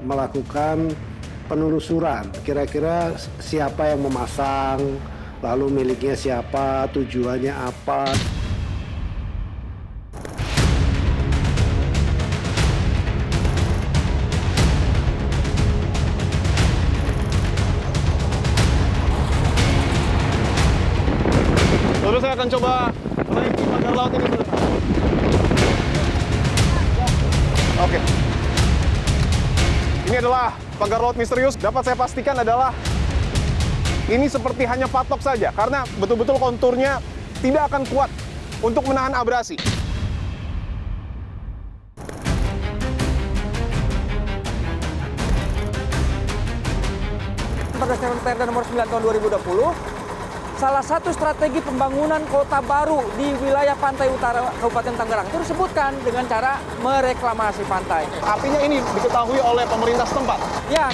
melakukan penelusuran. Kira-kira siapa yang memasang, lalu miliknya siapa, tujuannya apa. Lalu saya akan coba menaiki pagar laut ini. Oke. Ini adalah pagar laut misterius. Dapat saya pastikan adalah ini seperti hanya patok saja, karena betul-betul konturnya tidak akan kuat untuk menahan abrasi. Berdasarkan Perda nomor 9 tahun 2020, salah satu strategi pembangunan kota baru di wilayah pantai utara Kabupaten Tangerang itu disebutkan dengan cara mereklamasi pantai. Artinya ini diketahui oleh pemerintah setempat. Ya,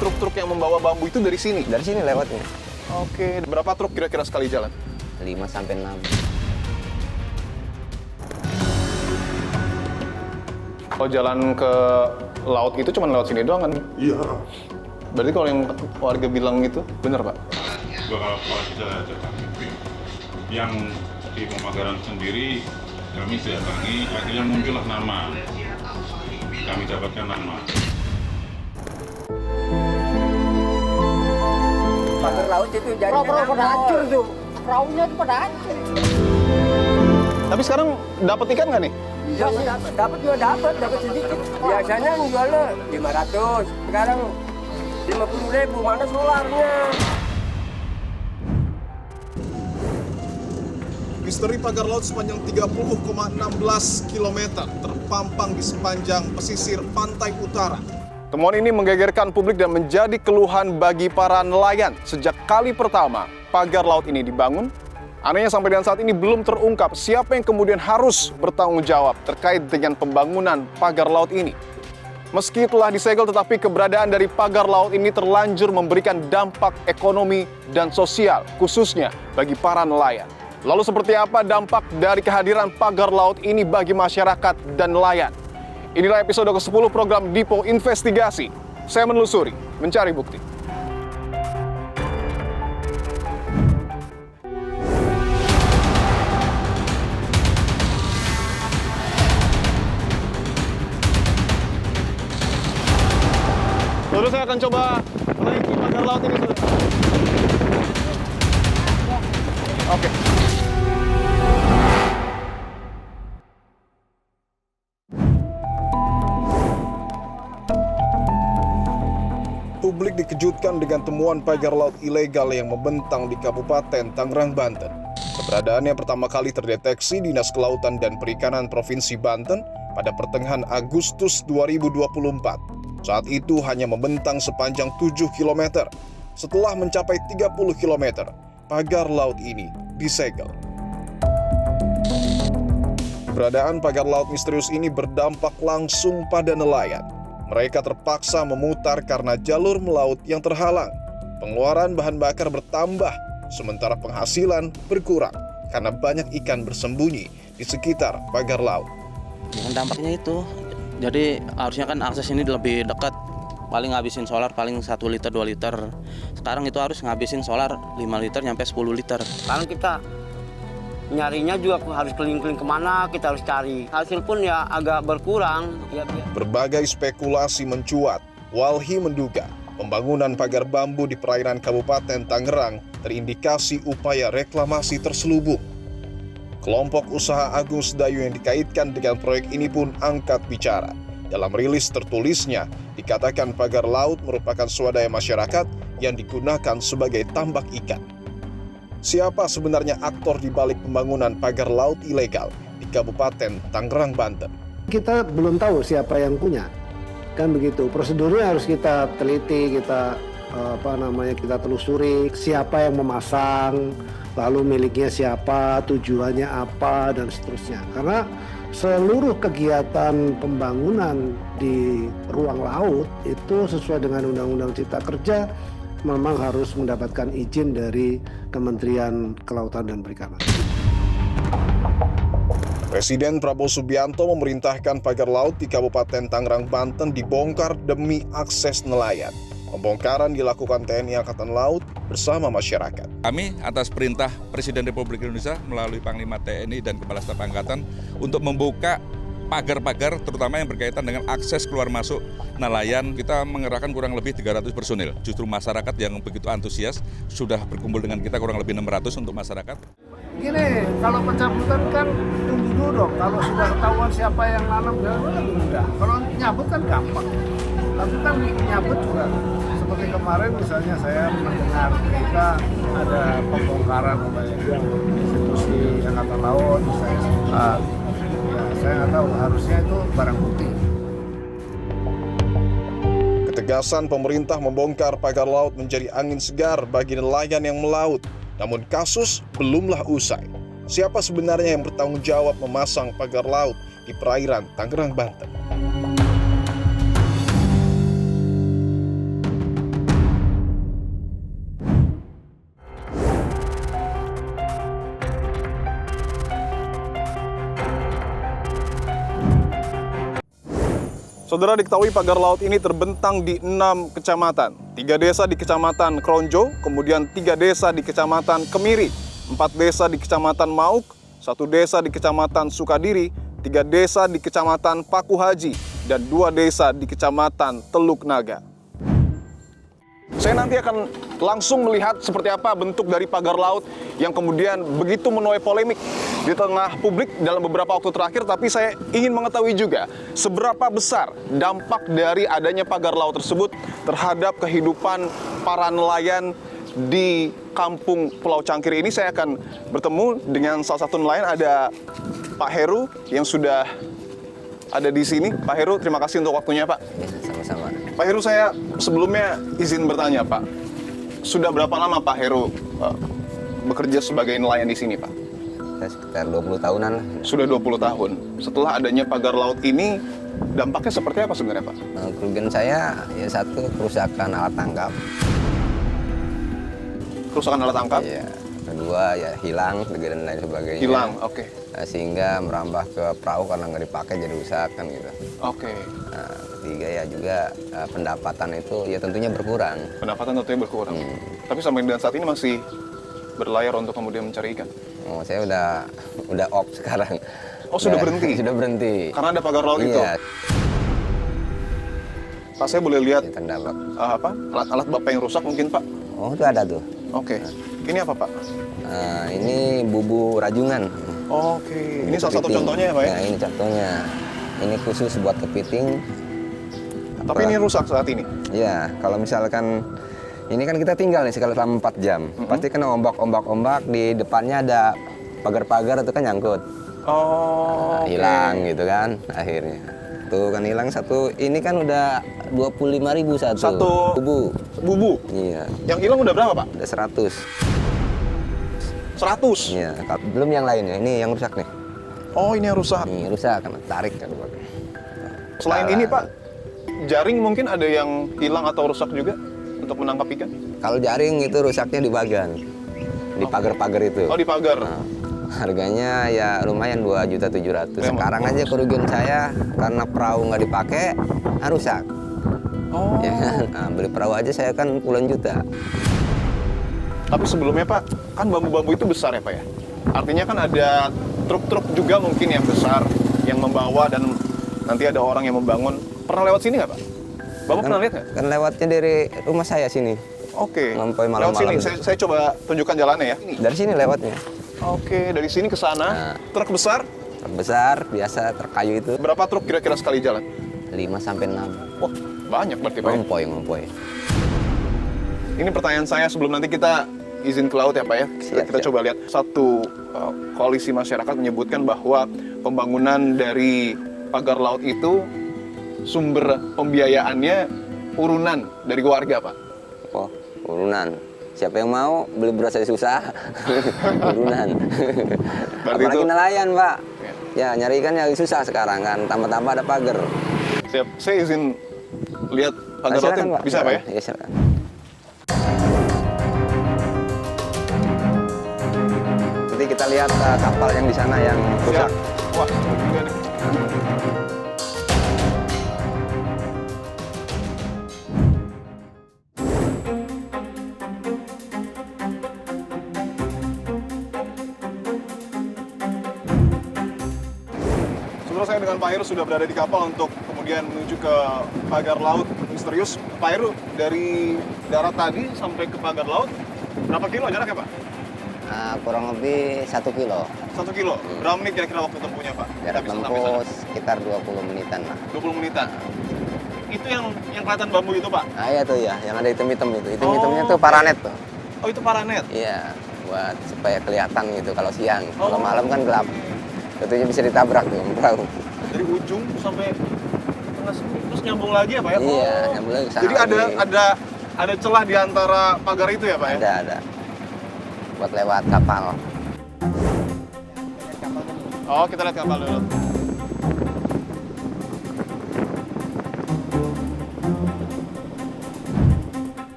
Truk-truk yang membawa bambu itu dari sini. Dari sini lewatnya. Oke, berapa truk kira-kira sekali jalan? 5 sampai 6. Kalau jalan ke laut itu cuma lewat sini doang kan? Iya. Berarti kalau yang warga bilang gitu, benar Pak? Kalau kita datangi yang di pemagaran sendiri kami datangi, akhirnya muncullah nama. Kami dapatkan nama. pagar laut itu jadi pada hancur tuh. Perahunya itu pada hancur. Tapi sekarang dapat ikan nggak nih? Ya, dapat juga dapat sedikit. Biasanya jualnya 500, sekarang 50.000, mana solarnya? Misteri pagar laut sepanjang 30,16 km terpampang di sepanjang pesisir pantai utara. Temuan ini menggegerkan publik dan menjadi keluhan bagi para nelayan. Sejak kali pertama pagar laut ini dibangun, anehnya sampai dengan saat ini belum terungkap siapa yang kemudian harus bertanggung jawab terkait dengan pembangunan pagar laut ini. Meski telah disegel, tetapi keberadaan dari pagar laut ini terlanjur memberikan dampak ekonomi dan sosial, khususnya bagi para nelayan. Lalu seperti apa dampak dari kehadiran pagar laut ini bagi masyarakat dan nelayan? Inilah episode ke-10 program Dipo Investigasi. Saya menelusuri, mencari bukti. Lalu saya akan coba menaiki pagar laut ini. Oke. Publik dikejutkan dengan temuan pagar laut ilegal yang membentang di Kabupaten Tangerang, Banten. Keberadaannya pertama kali terdeteksi Dinas Kelautan dan Perikanan Provinsi Banten pada pertengahan Agustus 2024. Saat itu hanya membentang sepanjang 7 km. Setelah mencapai 30 km, pagar laut ini disegel. Keberadaan pagar laut misterius ini berdampak langsung pada nelayan. Mereka terpaksa memutar karena jalur melaut yang terhalang. Pengeluaran bahan bakar bertambah, sementara penghasilan berkurang karena banyak ikan bersembunyi di sekitar pagar laut. Dengan dampaknya itu, jadi harusnya kan akses ini lebih dekat, paling ngabisin solar paling 1 liter 2 liter. Sekarang itu harus ngabisin solar 5 liter sampai 10 liter. Sekarang kita nyarinya juga harus keliling-keliling kemana, kita harus cari. Hasil pun ya agak berkurang. Berbagai spekulasi mencuat. Walhi menduga pembangunan pagar bambu di perairan Kabupaten Tangerang terindikasi upaya reklamasi terselubung. Kelompok usaha Agus Dayu yang dikaitkan dengan proyek ini pun angkat bicara. Dalam rilis tertulisnya, dikatakan pagar laut merupakan swadaya masyarakat yang digunakan sebagai tambak ikan. Siapa sebenarnya aktor di balik pembangunan pagar laut ilegal di Kabupaten Tangerang, Banten? Kita belum tahu siapa yang punya, kan begitu. Prosedurnya harus kita teliti, kita kita telusuri siapa yang memasang, lalu miliknya siapa, tujuannya apa, dan seterusnya. Karena seluruh kegiatan pembangunan di ruang laut itu sesuai dengan Undang-Undang Cipta Kerja memang harus mendapatkan izin dari Kementerian Kelautan dan Perikanan. Presiden Prabowo Subianto memerintahkan pagar laut di Kabupaten Tangerang, Banten dibongkar demi akses nelayan. Pembongkaran dilakukan TNI Angkatan Laut bersama masyarakat. Kami atas perintah Presiden Republik Indonesia melalui Panglima TNI dan Kepala Staf Angkatan untuk membuka pagar-pagar terutama yang berkaitan dengan akses keluar masuk nelayan. Kita mengerahkan kurang lebih 300 personil. Justru masyarakat yang begitu antusias sudah berkumpul dengan kita kurang lebih 600 untuk masyarakat. Gini, kalau pencabutan kan tunggu dulu dong. Kalau sudah ketahuan siapa yang nanam, ya lebih mudah. Kalau nyabut kan gampang. Tapi kan nyabut juga. Seperti kemarin misalnya saya mendengar berita ada pembongkaran oleh institusi Angkatan Laut, saya sempat. Ya, saya nggak tahu, harusnya itu barang bukti. Ketegasan pemerintah membongkar pagar laut menjadi angin segar bagi nelayan yang melaut. Namun kasus belumlah usai. Siapa sebenarnya yang bertanggung jawab memasang pagar laut di perairan Tangerang, Banten? Saudara, diketahui pagar laut ini terbentang di 6 kecamatan. 3 desa di Kecamatan Kronjo, kemudian 3 desa di Kecamatan Kemiri, 4 desa di Kecamatan Mauk, 1 desa di Kecamatan Sukadiri, 3 desa di Kecamatan Paku Haji, dan 2 desa di Kecamatan Teluk Naga. Saya nanti akan langsung melihat seperti apa bentuk dari pagar laut yang kemudian begitu menuai polemik di tengah publik dalam beberapa waktu terakhir. Tapi saya ingin mengetahui juga seberapa besar dampak dari adanya pagar laut tersebut terhadap kehidupan para nelayan di kampung Pulau Cangkir ini. Saya akan bertemu dengan salah satu nelayan, ada Pak Heru yang sudah ada di sini. Pak Heru, terima kasih untuk waktunya, Pak. Ya, sama-sama. Pak Heru, saya sebelumnya izin bertanya, Pak. Sudah berapa lama Pak Heru bekerja sebagai nelayan di sini, Pak? Saya sekitar 20 tahunan lah. Sudah 20 tahun. Setelah adanya pagar laut ini, dampaknya seperti apa sebenarnya, Pak? Kerugian saya, ya satu, kerusakan alat tangkap. Kerusakan alat tangkap? Ya, kedua, ya hilang, dan lain sebagainya. Hilang, oke. Sehingga merambah ke perahu karena nggak dipakai jadi rusak kan gitu. Oke. Nah, ketiga ya juga pendapatan itu ya tentunya berkurang. Pendapatan tentunya berkurang. Tapi sampai dengan saat ini masih berlayar untuk kemudian mencari ikan? Oh, saya udah off sekarang. Oh, sudah berhenti? Sudah berhenti. Karena ada pagar laut itu? Iya. Pak, saya boleh lihat Ya, terdampak. alat-alat Bapak yang rusak mungkin, Pak? Oh, itu ada tuh. Oke. Ini apa, Pak? Ini bubu rajungan. Oke. Ini salah satu Kepiting. contohnya ya, Pak ya? Ya, ini contohnya. Ini khusus buat kepiting. Tapi ini rusak saat ini? Ya, kalau misalkan ini kan kita tinggal nih sekali selama 4 jam. Pasti kena ombak di depannya ada pagar-pagar itu kan nyangkut. Oh, hilang gitu kan akhirnya. Tuh kan hilang satu. Ini kan udah 25.000 satu. Bubu? Iya. Yang hilang udah berapa, Pak? Udah 100. 100? Iya, belum yang lainnya. Ini yang rusak nih. Oh, ini yang rusak. Ini rusak kan tarik kan. Selain ini, Pak, jaring mungkin ada yang hilang atau rusak juga untuk menangkap ikan? Kalau jaring itu rusaknya di bagan. Di pagar-pagar itu. Oh, di pagar. Nah, harganya ya lumayan 2.700.000. Sekarang aja kerugian saya karena perahu nggak dipakai, rusak. Oh. Ya kan? Nah, beli perahu aja saya kan puluhan juta. Tapi sebelumnya, Pak, kan bambu-bambu itu besar ya, Pak ya? Artinya kan ada truk-truk juga mungkin yang besar yang membawa dan nanti ada orang yang membangun. Pernah lewat sini nggak, Pak? Bapak Kan, pernah lihat nggak? kan lewatnya dari rumah saya sini. Oke. Sampai Lewat sini, malam-malam. saya coba tunjukkan jalannya ya. Dari sini lewatnya. Oke, dari sini ke sana. Nah. Truk besar, Truk besar, biasa truk kayu itu. berapa truk kira-kira sekali jalan? 5-6. Wah, banyak berarti, Pak. Ya? Ngompoy. Ini pertanyaan saya sebelum nanti kita izin ke laut ya, Pak ya. Kita Siap. coba lihat. Satu koalisi masyarakat menyebutkan bahwa pembangunan dari pagar laut itu sumber pembiayaannya urunan dari warga, Pak. Oh, urunan. Siapa yang mau beli beras aja susah. Urunan. Berarti Apalagi itu- nelayan, Pak. Ya, nyari ikan yang susah sekarang kan. Tambah-tambah ada pagar. Siap. Saya izin lihat pagar Silakan, lautnya. Pak. Bisa, Pak ya? Ya, silakan. Nanti kita lihat kapal yang di sana yang rusak. Siap. Wah, seru juga nih. Sebenarnya saya dengan Pak Heru sudah berada di kapal untuk kemudian menuju ke pagar laut misterius. Pak Heru, dari darat tadi sampai ke pagar laut, berapa kilo jaraknya, Pak? Kurang lebih 1 kilo. 1 kilo. Berapa menit kira-kira waktu tempuhnya, Pak? Jarak Kita bisa sampai tempuh sana? sekitar 20 menitan lah. 20 menitan. Itu yang kelihatan bambu itu, Pak? Nah iya tuh ya, yang ada hitam-hitam itu. Hitam-hitamnya tuh paranet tuh. Oh, itu paranet? Iya, buat supaya kelihatan gitu kalau siang. Oh. Kalau malam kan gelap. Tentunya bisa ditabrak tuh perahu. Dari ujung sampai tengah sini, terus nyambung lagi ya, Pak? Ya? Iya, nyambung lagi ke sana Jadi lagi. ada celah di antara pagar itu ya, Pak? Ya? Ada. Buat lewat kapal. Oh, kita lihat kapal dulu.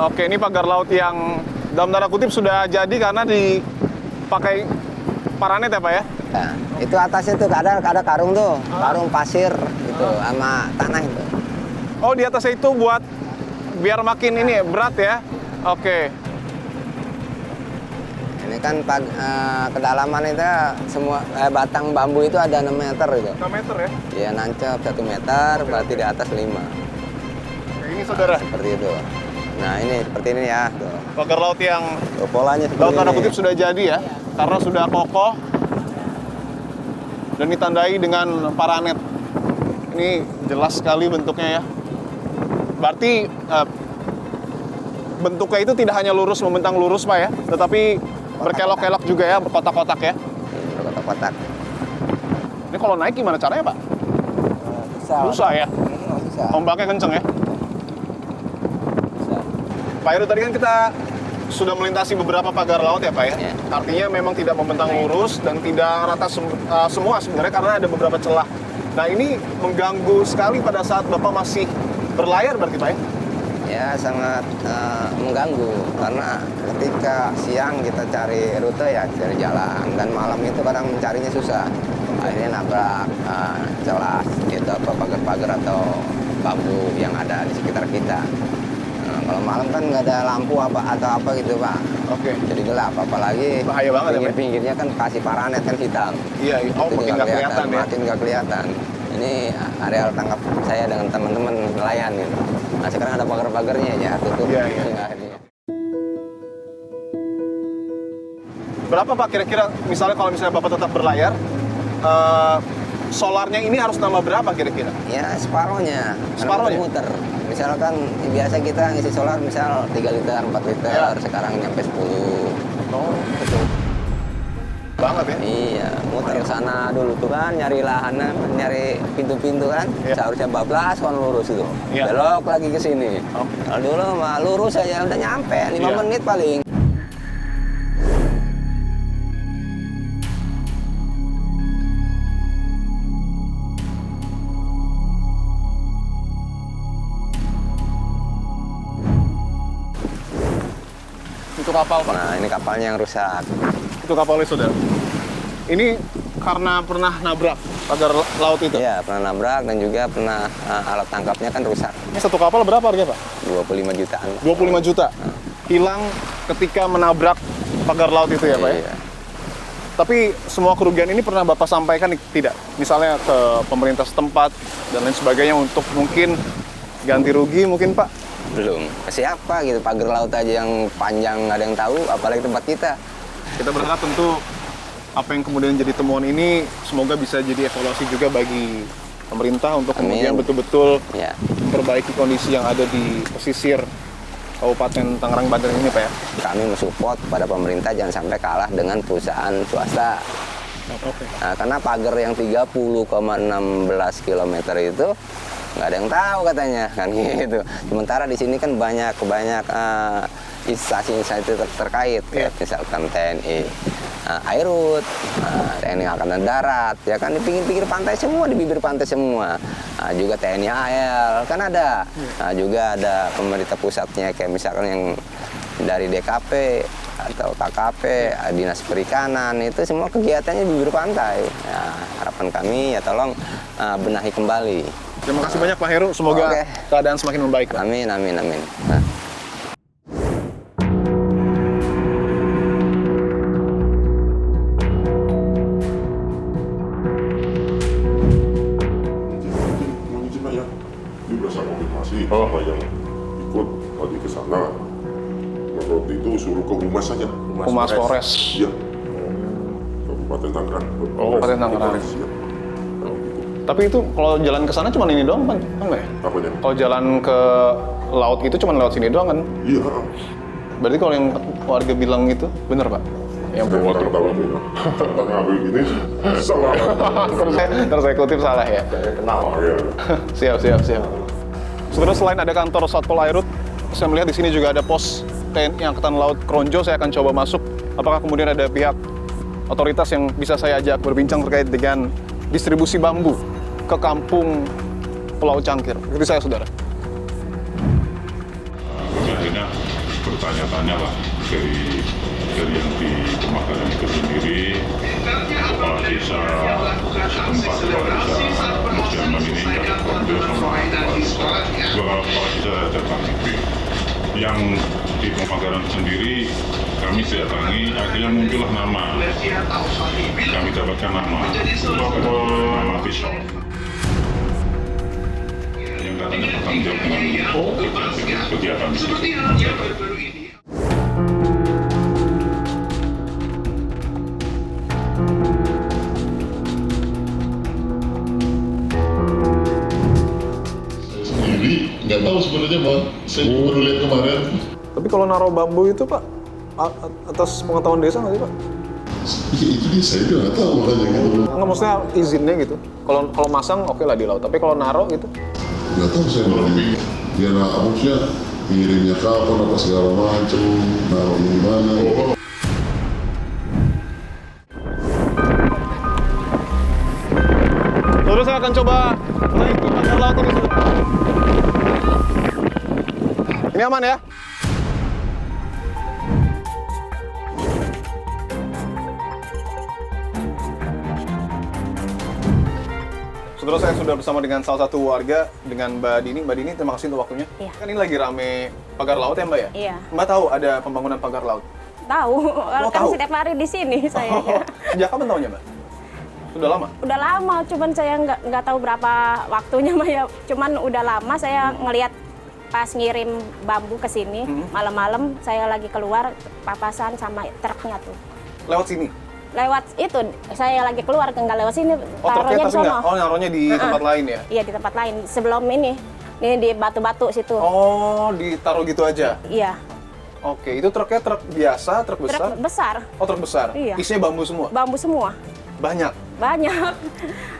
Oke, ini pagar laut yang dalam tanda kutip sudah jadi karena dipakai paranet ya, Pak ya? Nah, itu atasnya tuh ada karung tuh, karung pasir gitu sama tanah itu. Oh, di atasnya itu buat biar makin ini ya, berat ya? Oke. Ini kan kedalaman itu semua batang bambu itu ada 6 meter gitu. 6 meter ya? Iya, nancep 1 meter, berarti di atas 5. Ini saudara, Seperti itu. Nah, ini seperti ini ya. Tuh. pagar laut yang Tuh, polanya seperti dalam tanda ini. kutip sudah jadi ya, karena sudah kokoh dan ditandai dengan paranet. Ini jelas sekali bentuknya ya. Berarti bentuknya itu tidak hanya lurus membentang lurus, Pak ya, tetapi berkelok-kelok juga ya, berkotak-kotak ya. Berkotak-kotak. Ini kalau naik gimana caranya, Pak? Susah ya? Susah. Ombaknya kenceng ya? Pak Heru, tadi kan kita sudah melintasi beberapa pagar laut ya, Pak ya? Ya. Artinya memang tidak membentang lurus dan tidak rata semua sebenarnya karena ada beberapa celah. Nah, ini mengganggu sekali pada saat Bapak masih berlayar berarti, Pak ya? Ya, sangat mengganggu karena ketika siang kita cari rute ya cari jalan dan malam itu kadang mencarinya susah. Akhirnya nabrak celah gitu apa pagar-pagar atau bambu yang ada di sekitar kita. Kalau malam kan nggak ada lampu atau apa gitu, Pak. Oke. Jadi gelap, apalagi Bahaya banget ya, Pak? pinggir-pinggirnya kan kasih paranet kan hitam. Iya, oh Itu makin nggak kelihatan ya? makin nggak kelihatan. Ini areal tangkap saya dengan teman-teman nelayan gitu. Nah sekarang ada pagar-pagarnya ya tutup. Iya, iya. Akhirnya. Berapa, Pak, kira-kira misalnya kalau misalnya Bapak tetap berlayar, solarnya ini harus nambah berapa kira-kira? Ya separohnya. Separohnya? Muter. Misalkan biasa kita ngisi solar misal 3 liter, 4 liter, Ya. sekarang nyampe 10. Oh, betul. Banget ya? Iya, muter ke sana dulu tuh kan, nyari lahanan, nyari pintu-pintu kan. Iya. Seharusnya bablas kan lurus itu. Iya. Belok lagi ke sini. Oke. Kalau dulu mah lurus aja udah nyampe, 5 Iya. menit paling. Itu kapal, Pak. Nah, ini kapalnya yang rusak. Itu kapalnya, saudara. Ini karena pernah nabrak pagar laut itu? Iya, pernah nabrak dan juga pernah alat tangkapnya kan rusak. Ini satu kapal berapa harganya, Pak? 25 jutaan. 25 juta. Hilang ketika menabrak pagar laut itu ya, Pak ya? Iya. Tapi semua kerugian ini pernah Bapak sampaikan tidak? Misalnya ke pemerintah setempat dan lain sebagainya untuk mungkin ganti rugi mungkin, Pak? Belum. Ke siapa gitu, pagar laut aja yang panjang nggak ada yang tahu, apalagi tempat kita. Kita berharap tentu apa yang kemudian jadi temuan ini semoga bisa jadi evaluasi juga bagi pemerintah untuk Amin. kemudian betul-betul Ya. memperbaiki kondisi yang ada di pesisir Kabupaten Tangerang, Banten ini, Pak ya. Kami mensupport pada pemerintah jangan sampai kalah dengan perusahaan swasta. Oke. Nah, karena pagar yang 30,16 km itu nggak ada yang tahu katanya kan gitu. Sementara di sini kan banyak instansi-instansi terkait kayak misalkan TNI Airut, TNI Angkatan Darat, ya kan di pinggir-pinggir pantai semua, di bibir pantai semua. Juga TNI AL kan ada. Juga ada pemerintah pusatnya kayak misalkan yang dari DKP, atau KKP, Dinas Perikanan, itu semua kegiatannya di bibir pantai. Ya, harapan kami ya tolong benahi kembali. Terima kasih banyak Pak Heru, semoga keadaan semakin membaik. Pak. Amin, amin, amin. Nah. Ini berasa konfirmasi sama yang ikut tadi ke sana. Waktu itu suruh ke Humas saja. Humas Polres. Iya. Kabupaten Tangerang. Kabupaten Tangerang. Iya. Tapi itu kalau jalan ke sana cuma ini doang, Pak? Enggak ya? Apanya? Kalau jalan ke laut itu cuma lewat sini doang kan? Iya. Berarti kalau yang warga bilang itu benar, Pak? Yang Saya kurang tahu nih. Tentang ambil gini salah. Terus saya kutip salah ya? Saya kenal. Iya. Siap. Saudara, selain ada kantor Satpol Airut, saya melihat di sini juga ada pos TNI Angkatan Laut Kronjo. Saya akan coba masuk. Apakah kemudian ada pihak otoritas yang bisa saya ajak berbincang terkait dengan distribusi bambu ke kampung Pulau Cangkir? Ikuti saya, saudara. Akhirnya bertanya-tanya lah dari yang di pemakaran itu sendiri, kepala desa setempat, kepala desa Musyaman ini, Kronjo sama kepala desa Jatang. Yang di pemakaran sendiri kami datangi, akhirnya muncullah nama. Kami dapatkan nama Pisau. Yang katanya bertanggung jawab dengan kegiatan di situ. Nggak tahu sebenarnya Bang, saya baru lihat kemarin. Tapi kalau naruh bambu itu Pak, atas pengetahuan desa nggak sih Pak? Itu dia, saya juga nggak tahu makanya gitu. Nggak, maksudnya izinnya gitu. Kalau masang oke lah di laut, tapi kalau naruh gitu? Nggak tahu saya berarti. Dia maksudnya ngirimnya kapan apa segala macam, naruh di mana. Terus saya akan coba naik ke pagar laut ini. Ini aman ya? Saudara, saya sudah bersama dengan salah satu warga, dengan Mbak Dini. Mbak Dini, terima kasih untuk waktunya. Iya. Kan ini lagi rame pagar laut ya Mbak ya? Iya. Mbak tahu ada pembangunan pagar laut? Tahu, kan tahu? setiap hari di sini saya. Sejak kapan tahunya Mbak? Sudah lama? Udah lama, cuman saya nggak tahu berapa waktunya Mbak ya. Cuman udah lama saya ngelihat pas ngirim bambu ke sini, malam-malam saya lagi keluar papasan sama truknya tuh. Lewat sini? Lewat itu, saya lagi keluar, nggak lewat sini, Oh, taruhnya di sono. Oh, naruhnya di tempat lain ya? Iya, di tempat lain. Sebelum ini di batu-batu situ. Oh, ditaruh gitu aja? Iya. Oke, itu truknya truk biasa, truk besar? Truk besar. Oh, truk besar? Iya. Isinya bambu semua? Bambu semua. Banyak? Banyak.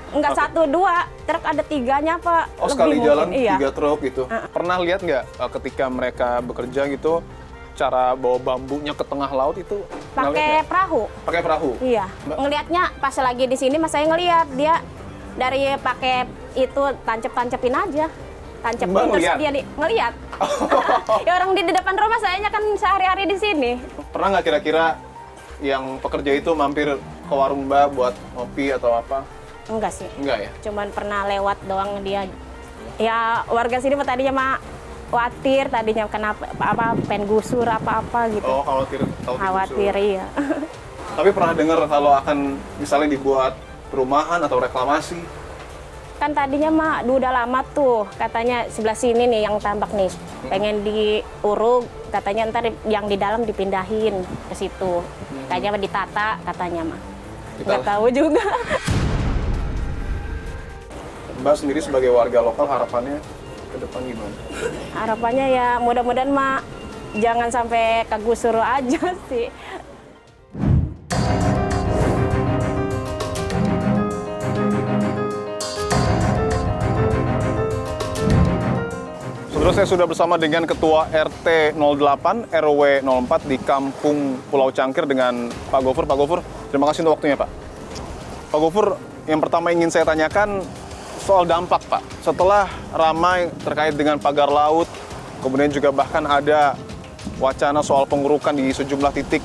Enggak satu, dua, truk ada 3-nya Pak. Oh, sekali mungkin. jalan Iya. 3 truk gitu. Pernah lihat nggak ketika mereka bekerja gitu, cara bawa bambunya ke tengah laut itu? Pakai perahu. Pakai perahu? Iya. Ngelihatnya pas lagi di sini Mas, saya ngelihat dia dari pakai itu tancep-tancepin aja. Tancepin terus dia ngelihat. Ya orang di depan rumah sayanya kan sehari-hari di sini. Pernah nggak kira-kira yang pekerja itu mampir ke warung Mbak buat ngopi atau apa? Enggak sih. Enggak ya? Cuman pernah lewat doang dia. Ya warga sini tadinya mah khawatir, tadinya kenapa pengen gusur apa-apa gitu. Oh, khawatir tahu khawatir digusur. iya. Tapi pernah dengar kalau akan misalnya dibuat perumahan atau reklamasi? Kan tadinya mah udah lama tuh, katanya sebelah sini nih yang tambak nih, pengen diuruk, katanya ntar yang di dalam dipindahin ke situ. Kayaknya ditata katanya mah. Nggak tahu juga. Mbak sendiri sebagai warga lokal harapannya ke depan gimana? Harapannya ya mudah-mudahan mah jangan sampai kegusur aja sih. Saudara, saya sudah bersama dengan Ketua RT 08 RW 04 di Kampung Pulau Cangkir dengan Pak Gofur. Pak Gofur, terima kasih untuk waktunya Pak. Pak Gofur, yang pertama ingin saya tanyakan soal dampak Pak. Setelah ramai terkait dengan pagar laut, kemudian juga bahkan ada wacana soal pengurukan di sejumlah titik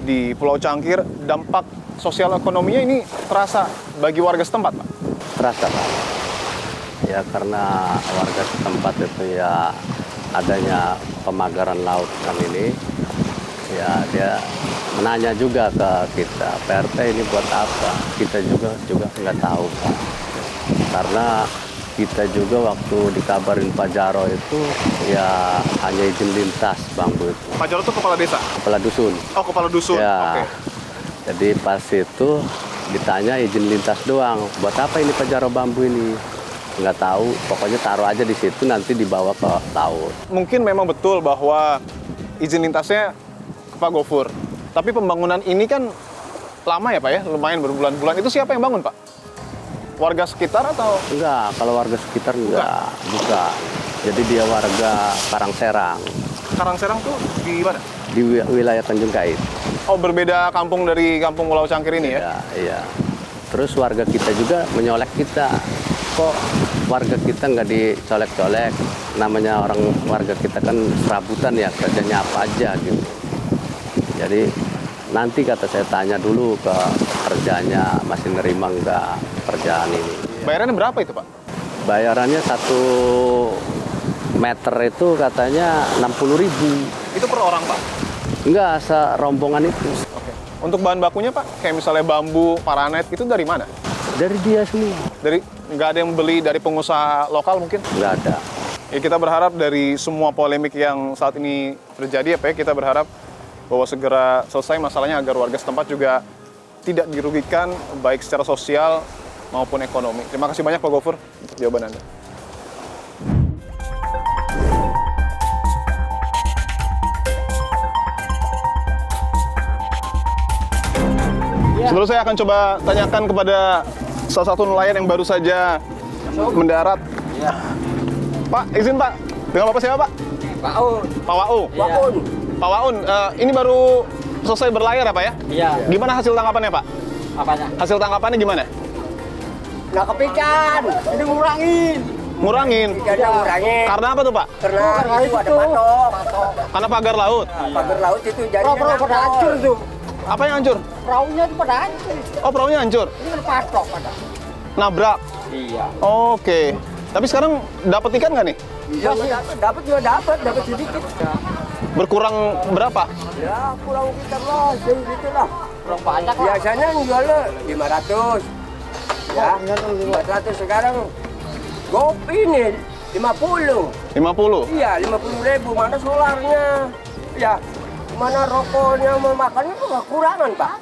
di Pulau Cangkir, dampak sosial ekonominya ini terasa bagi warga setempat, Pak? Terasa, Pak. Ya karena warga setempat itu ya adanya pemagaran laut kan ini, ya dia menanya juga ke kita, PRT ini buat apa? Kita juga nggak tahu, Pak. Karena kita juga waktu dikabarin Pak Jaro itu ya hanya izin lintas bambu itu. Pak Jaro itu kepala desa? Kepala dusun. Oh, kepala dusun. Ya. Oke. Jadi pas itu ditanya izin lintas doang. Buat apa ini Pak Jaro bambu ini? Nggak tahu. Pokoknya taruh aja di situ nanti dibawa ke laut. Mungkin memang betul bahwa izin lintasnya ke Pak Gofur. Tapi pembangunan ini kan lama ya Pak ya? Lumayan berbulan-bulan. Itu siapa yang bangun Pak? Warga sekitar atau? Enggak, kalau warga sekitar enggak. Bukan. Jadi dia warga Karangserang. Karangserang tuh di mana? Di wilayah Tanjung Kait. Oh, berbeda kampung dari kampung Pulau Cangkir ini ya? Iya. Terus warga kita juga menyolek kita. Kok warga kita nggak dicolek-colek? Namanya orang warga kita kan serabutan ya, kerjanya apa aja gitu. Jadi nanti kata saya tanya dulu ke kerjanya, masih nerima nggak kerjaan ini. Bayarannya berapa itu Pak? Bayarannya 1 meter itu katanya 60.000. Itu per orang Pak? Enggak, serombongan itu. Oke. Untuk bahan bakunya Pak, kayak misalnya bambu, paranet, itu dari mana? Dari dia semua. Nggak ada yang beli dari pengusaha lokal mungkin? Nggak ada. Ya, kita berharap dari semua polemik yang saat ini terjadi ya Pak, kita berharap bahwa segera selesai masalahnya agar warga setempat juga tidak dirugikan baik secara sosial maupun ekonomi. Terima kasih banyak Pak Gofur untuk jawaban Anda. Sebelum saya akan coba tanyakan kepada salah satu nelayan yang baru saja mendarat. Ya. Pak, izin Pak. Dengan Bapak siapa Pak? Pak Waun. Pak Waun. Waun. Pak Waun, ini baru selesai berlayar ya Pak ya? Iya. Gimana hasil tangkapannya Pak? Apanya? Hasil tangkapannya gimana? Nggak kepikan. Ini ngurangin. Ngurangin? Ikannya ngurangin. Karena apa tuh Pak? Karena itu ada patok. Karena pagar laut? Pagar laut itu jadinya pada hancur tuh. Apa yang hancur? Perahunya itu pada hancur. Oh, perahunya hancur? Ini kan patok pada. Nabrak? Iya. Oke. Tapi sekarang dapat ikan nggak nih? Iya, dapat juga dapat sedikit. Berkurang berapa? Ya, kurang sekitar lah, gitu lah. Kurang banyak lah. Biasanya jualnya 500. Ya, 500 sekarang. Gopi ini 50. 50? Iya, 50.000. Mana solarnya? Ya, mana rokoknya mau makannya kok kekurangan, Pak.